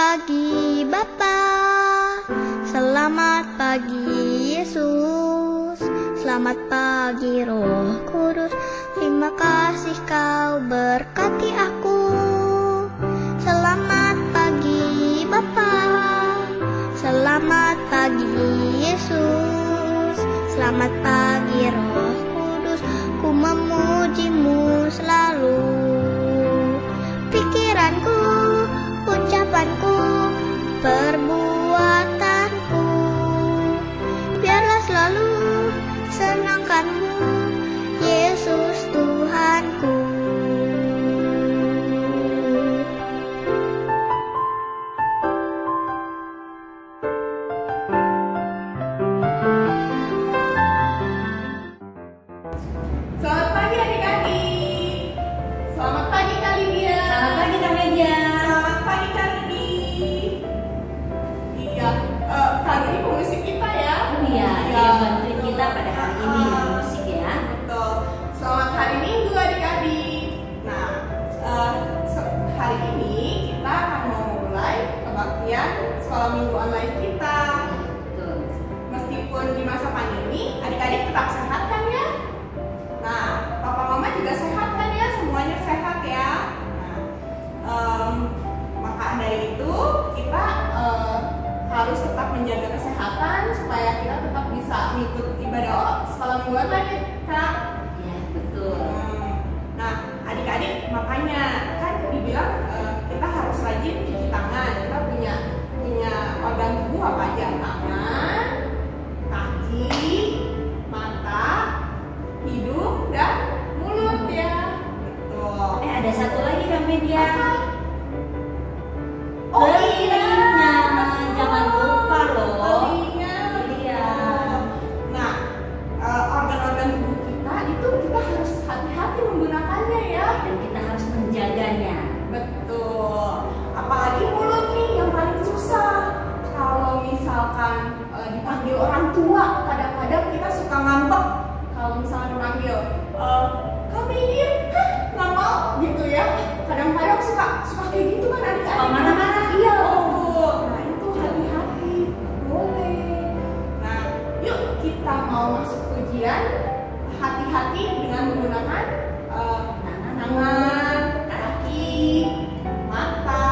pagi Bapa, selamat pagi Yesus, selamat pagi Roh Kudus. Terima kasih kau berkati aku. Selamat pagi Bapa, selamat pagi Yesus, selamat pagi Roh Kudus. Ku memujimu selalu. Pikiranku, ucapanku, perbuatanku, biarlah selalu senangkanmu, Yesus Tuhanku. Selamat pagi adik-adik. Selamat pagi Kak Lydia. Selamat pagi Kak Media. Selamat pagi Kak Rudi. Iya, Kak Rudi pemusik kita ya. Oh iya, yang bantuin kita pada hari ini dengan musik ya. Betul. Selamat hari Minggu adik-adik. Nah, hari ini kita akan memulai kebaktian sekolah minggu online kita. Betul. Meskipun di masa pandemi, adik-adik tetap sehat kan ya? Nah, papa mama juga sehat kan ya? Semuanya sehat ya? Nah, maka dari itu kita harus tetap menjaga kesehatan supaya kita tetap bisa mengikut ibadah sekolah minggu online ya, Kak? Iya, betul. Nah, adik-adik makanya kan dibilang kita harus rajin cuci tangan. Kita punya organ tubuh apa aja? Tangan, kaki, mata, hidung, dan mulut ya. Betul. Ada satu lagi Kak Media. Oh iya, jangan lupa loh. telinga. Iya. Nah, organ-organ tubuh kita itu kita harus hati-hati menggunakannya ya. Dan kita harus menjaganya. Betul. Apalagi mulut nih yang paling susah. Kalau misalkan dipanggil orang tua, kadang-kadang kita suka ngambek. Kalau misalnya dipanggil, kami ini, nggak mau gitu ya. Kadang-kadang suka kayak gitu kan adik-adik. Suka marah-marah. Iya betul. Nah itu hati-hati, boleh. Nah yuk kita mau masuk ujian. Hati-hati dengan menggunakan tangan, kaki, mata,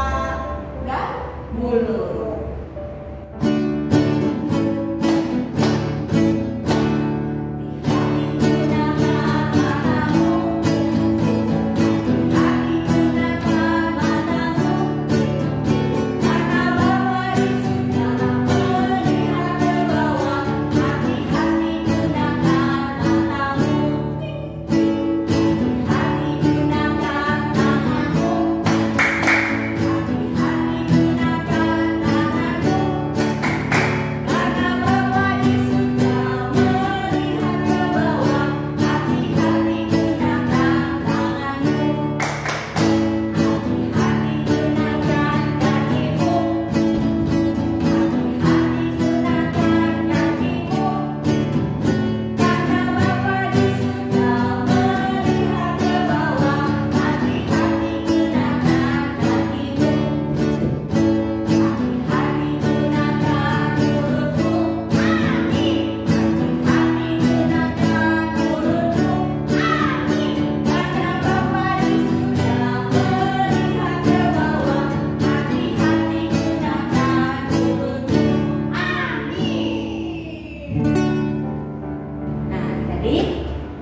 dan mulut.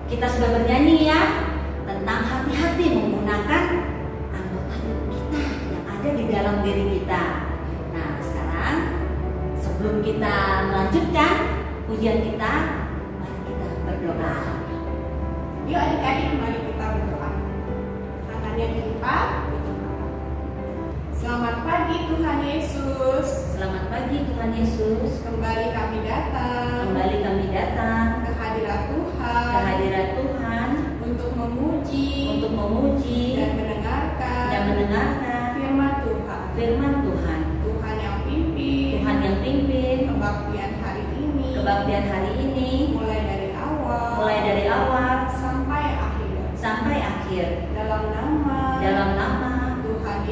Kita sudah bernyanyi ya tentang hati-hati menggunakan anggota tubuh kita yang ada di dalam diri kita. Nah sekarang sebelum kita melanjutkan ujian kita, mari kita berdoa. Yuk adik-adik, mari kita berdoa. Tangannya dilipat. Selamat pagi Tuhan Yesus. Selamat pagi Tuhan Yesus. Kembali kami datang. Kembali kami datang ke hadirat Tuhan. ke hadirat Tuhan untuk memuji dan mendengarkan firman Tuhan. Firman Tuhan. Tuhan yang pimpin kebaktian hari ini mulai dari awal sampai akhir dalam nama Tuhan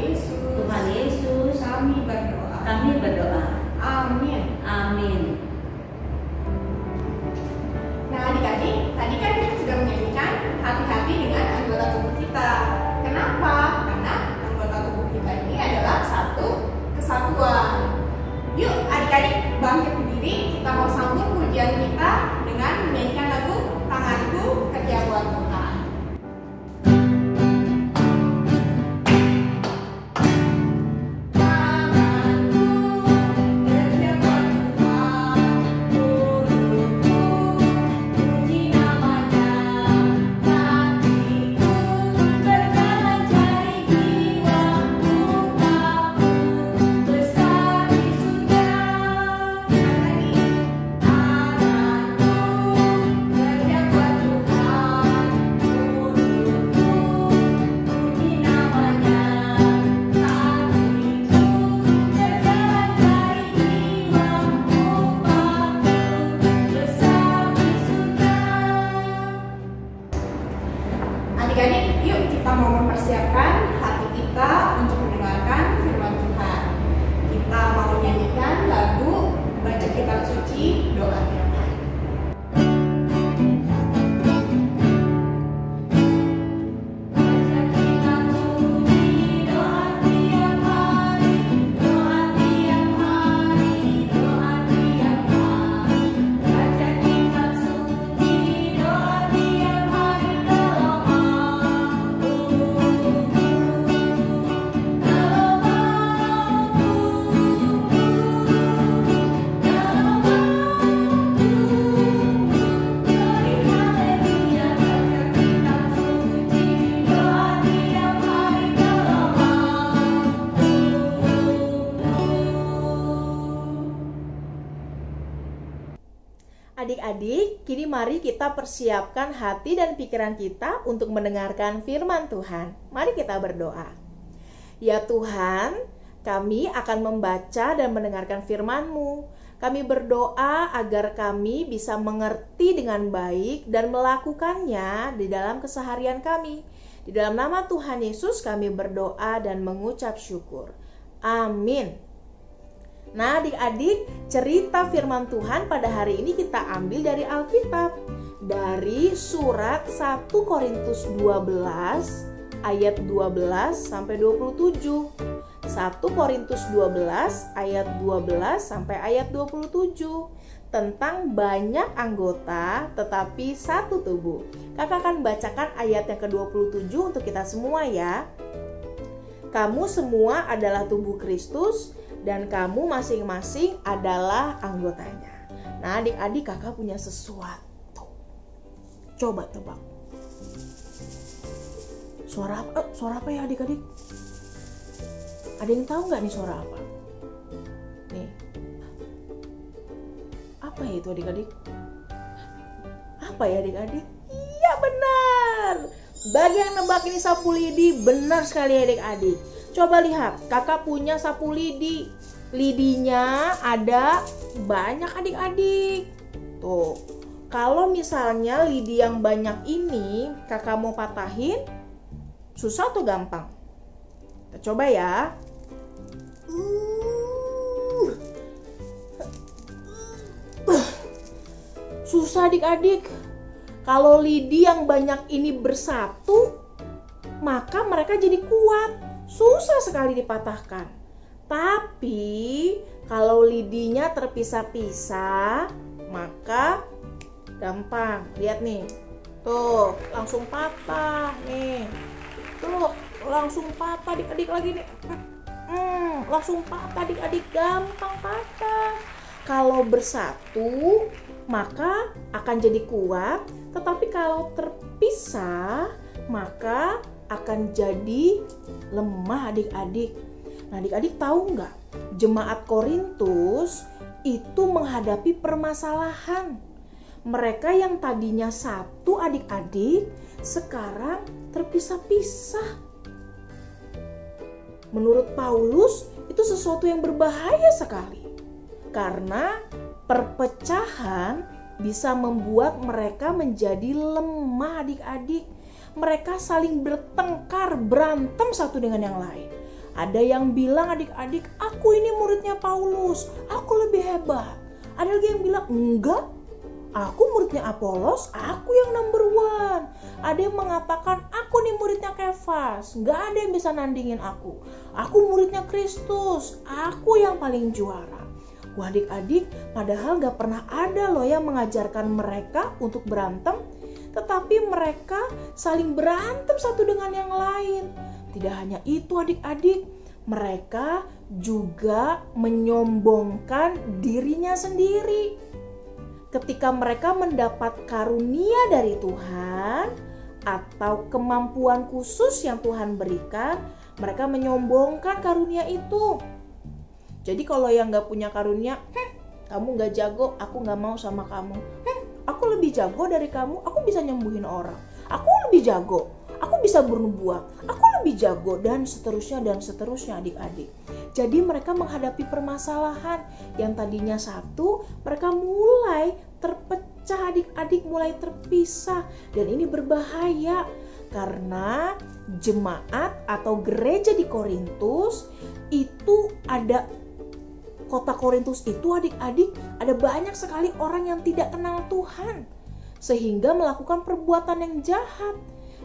Yesus kami berdoa. Kami berdoa. Amin. Amin. Nah adik-adik, tadi kan kita sudah menyanyikan hati-hati dengan anggota tubuh kita. Kenapa? Karena anggota tubuh kita ini adalah satu kesatuan. Yuk adik-adik bangkit berdiri, kita mau sambut pujian kita dengan menyanyikan lagu Tanganku Kerja Buat Tuhan. Adik-adik, yuk kita mau mempersiapkan hati kita untuk mendengarkan firman Tuhan. Kita mau nyanyikan lagu Baca Kitab Suci, Doa Tiap Hari. Adik-adik, kini mari kita persiapkan hati dan pikiran kita untuk mendengarkan firman Tuhan. Mari kita berdoa. Ya Tuhan, kami akan membaca dan mendengarkan firman-Mu. Kami berdoa agar kami bisa mengerti dengan baik dan melakukannya di dalam keseharian kami. Di dalam nama Tuhan Yesus kami berdoa dan mengucap syukur. Amin. Nah adik-adik, cerita firman Tuhan pada hari ini kita ambil dari Alkitab. Dari surat 1 Korintus 12 ayat 12 sampai 27. 1 Korintus 12 ayat 12 sampai ayat 27. Tentang banyak anggota tetapi satu tubuh. Kakak akan bacakan ayat yang ke-27 untuk kita semua ya. Kamu semua adalah tubuh Kristus dan kamu masing-masing adalah anggotanya. Nah adik-adik, kakak punya sesuatu. Coba tebak. Suara apa? Suara apa ya adik-adik? Ada yang tahu nggak nih suara apa? Nih. Apa ya itu adik-adik? Apa ya adik-adik? Iya benar. Bagi yang nebak ini sapu lidi, benar sekali adik-adik. Coba lihat, kakak punya sapu lidi. Lidinya ada banyak adik-adik. Tuh, kalau misalnya lidi yang banyak ini kakak mau patahin, susah atau gampang? Kita coba ya. Susah adik-adik. Kalau lidi yang banyak ini bersatu, maka mereka jadi kuat. Susah sekali dipatahkan. Tapi kalau lidinya terpisah-pisah, maka gampang. Lihat nih. Tuh, langsung patah nih. Tuh, langsung patah adik-adik lagi nih. Langsung patah adik-adik, gampang patah. Kalau bersatu, maka akan jadi kuat. Tetapi kalau terpisah, maka akan jadi lemah adik-adik. Nah adik-adik tahu nggak? Jemaat Korintus itu menghadapi permasalahan. Mereka yang tadinya satu adik-adik, sekarang terpisah-pisah. Menurut Paulus, itu sesuatu yang berbahaya sekali. Karena perpecahan bisa membuat mereka menjadi lemah adik-adik. Mereka saling bertengkar, berantem satu dengan yang lain. Ada yang bilang adik-adik, aku ini muridnya Paulus, aku lebih hebat. Ada lagi yang bilang, enggak, aku muridnya Apolos, aku yang number one. Ada yang mengatakan, aku nih muridnya Kefas, enggak ada yang bisa nandingin aku. Aku muridnya Kristus, aku yang paling juara. Wah adik-adik, padahal gak pernah ada loh yang mengajarkan mereka untuk berantem, tetapi mereka saling berantem satu dengan yang lain. Tidak hanya itu adik-adik, mereka juga menyombongkan dirinya sendiri. Ketika mereka mendapat karunia dari Tuhan atau kemampuan khusus yang Tuhan berikan, mereka menyombongkan karunia itu. Jadi kalau yang gak punya karunia, kamu gak jago, aku gak mau sama kamu. Aku lebih jago dari kamu, aku bisa nyembuhin orang. Aku lebih jago, aku bisa bernubuat, aku lebih jago, dan seterusnya adik-adik. Jadi mereka menghadapi permasalahan yang tadinya satu, mereka mulai terpecah adik-adik, mulai terpisah. Dan ini berbahaya karena jemaat atau gereja di Korintus itu ada, kota Korintus itu adik-adik, ada banyak sekali orang yang tidak kenal Tuhan sehingga melakukan perbuatan yang jahat.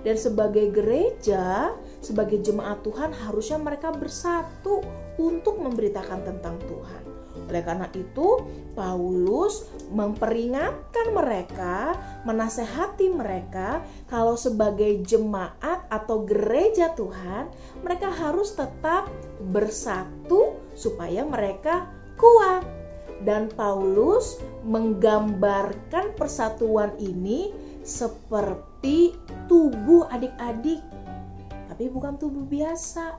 Dan sebagai gereja, sebagai jemaat Tuhan, harusnya mereka bersatu untuk memberitakan tentang Tuhan. Oleh karena itu, Paulus memperingatkan mereka, menasehati mereka kalau sebagai jemaat atau gereja Tuhan, mereka harus tetap bersatu supaya mereka kuat. Dan Paulus menggambarkan persatuan ini seperti tubuh adik-adik, tapi bukan tubuh biasa.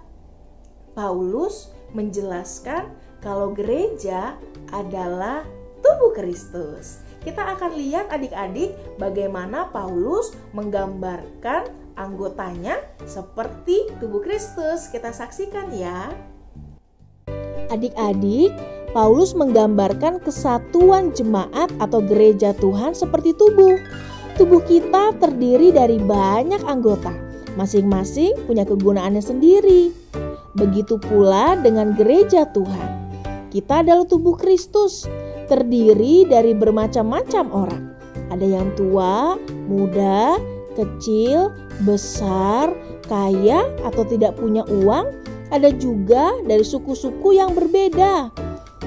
Paulus menjelaskan kalau gereja adalah tubuh Kristus. Kita akan lihat adik-adik bagaimana Paulus menggambarkan anggotanya seperti tubuh Kristus. Kita saksikan ya. Adik-adik, Paulus menggambarkan kesatuan jemaat atau gereja Tuhan seperti tubuh. Tubuh kita terdiri dari banyak anggota, masing-masing punya kegunaannya sendiri. Begitu pula dengan gereja Tuhan. Kita adalah tubuh Kristus, terdiri dari bermacam-macam orang. Ada yang tua, muda, kecil, besar, kaya atau tidak punya uang. Ada juga dari suku-suku yang berbeda.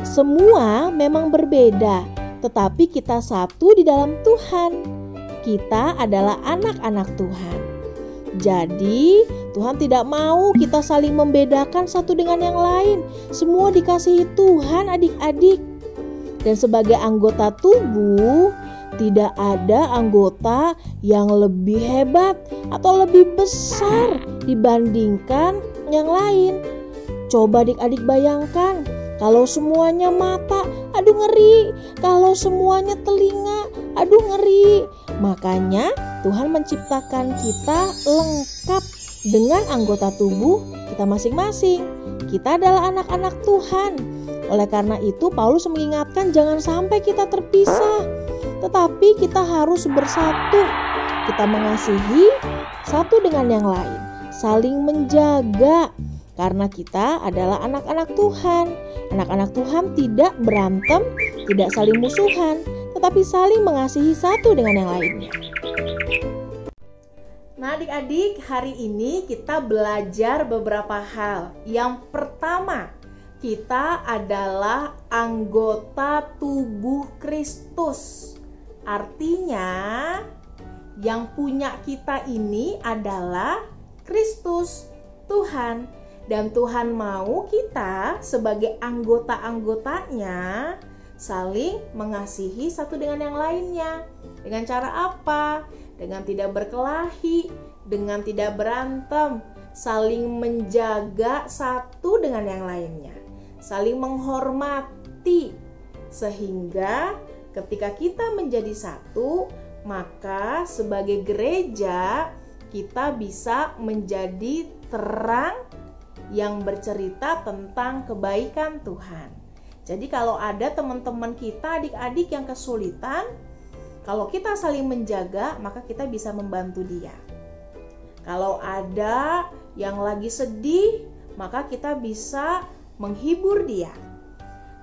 Semua memang berbeda, tetapi kita satu di dalam Tuhan. Kita adalah anak-anak Tuhan. Jadi Tuhan tidak mau kita saling membedakan satu dengan yang lain. Semua dikasihi Tuhan adik-adik. Dan sebagai anggota tubuh, tidak ada anggota yang lebih hebat atau lebih besar dibandingkan yang lain. Coba adik-adik bayangkan, kalau semuanya mata, aduh ngeri. Kalau semuanya telinga, aduh ngeri. Makanya Tuhan menciptakan kita lengkap dengan anggota tubuh kita masing-masing. Kita adalah anak-anak Tuhan. Oleh karena itu Paulus mengingatkan jangan sampai kita terpisah, tetapi kita harus bersatu. Kita mengasihi satu dengan yang lain, saling menjaga, karena kita adalah anak-anak Tuhan. Anak-anak Tuhan tidak berantem, tidak saling musuhan, tetapi saling mengasihi satu dengan yang lainnya. Nah adik-adik, hari ini kita belajar beberapa hal. Yang pertama, kita adalah anggota tubuh Kristus. Artinya, yang punya kita ini adalah Kristus, Tuhan. Dan Tuhan mau kita sebagai anggota-anggotanya saling mengasihi satu dengan yang lainnya. Dengan cara apa? Dengan tidak berkelahi, dengan tidak berantem, saling menjaga satu dengan yang lainnya, saling menghormati, sehingga ketika kita menjadi satu, maka sebagai gereja kita bisa menjadi terang yang bercerita tentang kebaikan Tuhan. Jadi kalau ada teman-teman kita, adik-adik yang kesulitan, kalau kita saling menjaga, maka kita bisa membantu dia. Kalau ada yang lagi sedih, maka kita bisa menghibur dia.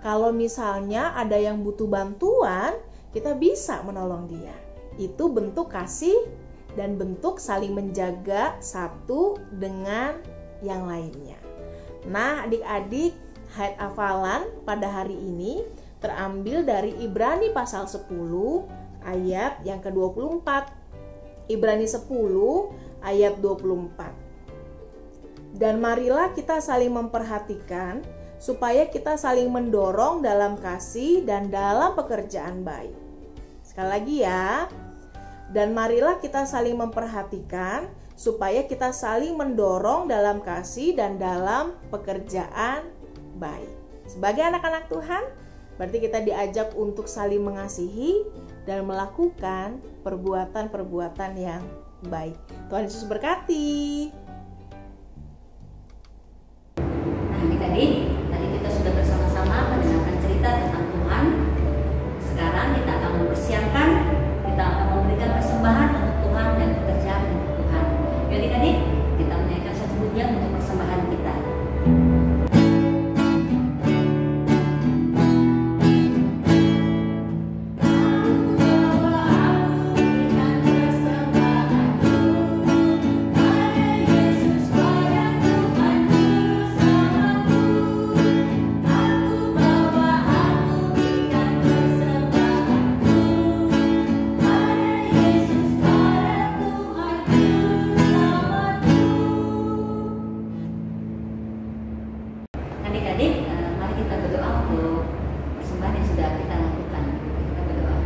Kalau misalnya ada yang butuh bantuan, kita bisa menolong dia. Itu bentuk kasih dan bentuk saling menjaga satu dengan yang lainnya. Nah, adik-adik, ayat hafalan pada hari ini terambil dari Ibrani pasal 10 ayat yang ke-24. Ibrani 10 ayat 24. Dan marilah kita saling memperhatikan supaya kita saling mendorong dalam kasih dan dalam pekerjaan baik. Sekali lagi ya. Dan marilah kita saling memperhatikan supaya kita saling mendorong dalam kasih dan dalam pekerjaan baik. Sebagai anak-anak Tuhan, berarti kita diajak untuk saling mengasihi dan melakukan perbuatan-perbuatan yang baik. Tuhan Yesus berkati. Nah, adik-adik, tadi kita sudah bersama-sama mendengarkan cerita tentang Tuhan. Sekarang kita akan mempersiapkan, kita akan memberikan persembahan untuk Tuhan dan pekerjaan untuk Tuhan. Yuk adik-adik, kita menyanyikan satu pujian untuk persembahan kita. Adik-adik, mari kita berdoa untuk persembahan yang sudah kita lakukan. Kita berdoa.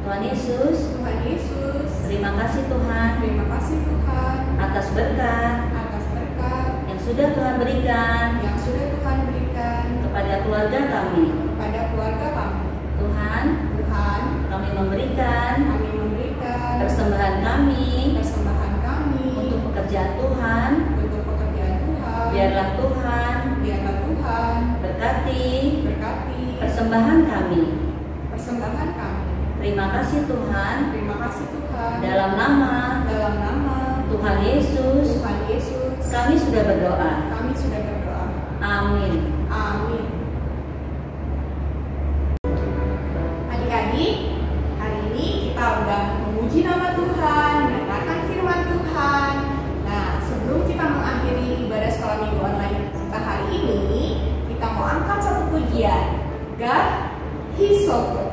Tuhan Yesus, terima kasih Tuhan atas berkat yang sudah Tuhan berikan kepada keluarga kami. Tuhan, kami memberikan persembahan kami untuk pekerjaan Tuhan. Biarlah Tuhan berkati persembahan kami. Terima kasih Tuhan. Dalam nama Tuhan Yesus, kami sudah berdoa. Amin. Adik-adik, hari ini kita udah memuji nama Tuhan, mendengarkan firman Tuhan. Nah, sebelum kita mengakhiri ibadah sekolah minggu online kita hari ini, kita mau angkat satu pujian. God, He's so good.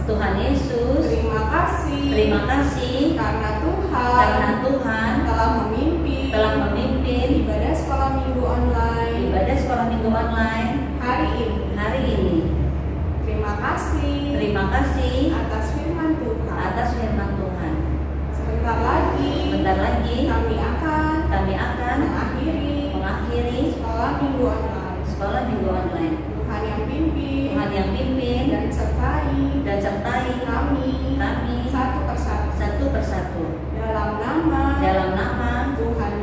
Tuhan Yesus, terima kasih karena Tuhan telah memimpin ibadah sekolah minggu online hari ini. Terima kasih atas firman Tuhan. Sebentar lagi kami akan mengakhiri sekolah minggu online. Tuhan yang pimpin dan sertai kami satu persatu. Dalam nama Tuhan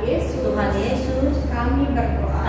Yesus kami berdoa.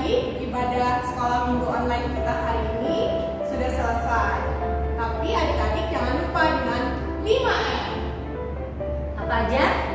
adik-adik, ibadah sekolah minggu online kita hari ini sudah selesai. Tapi adik-adik jangan lupa dengan 5M. Apa aja?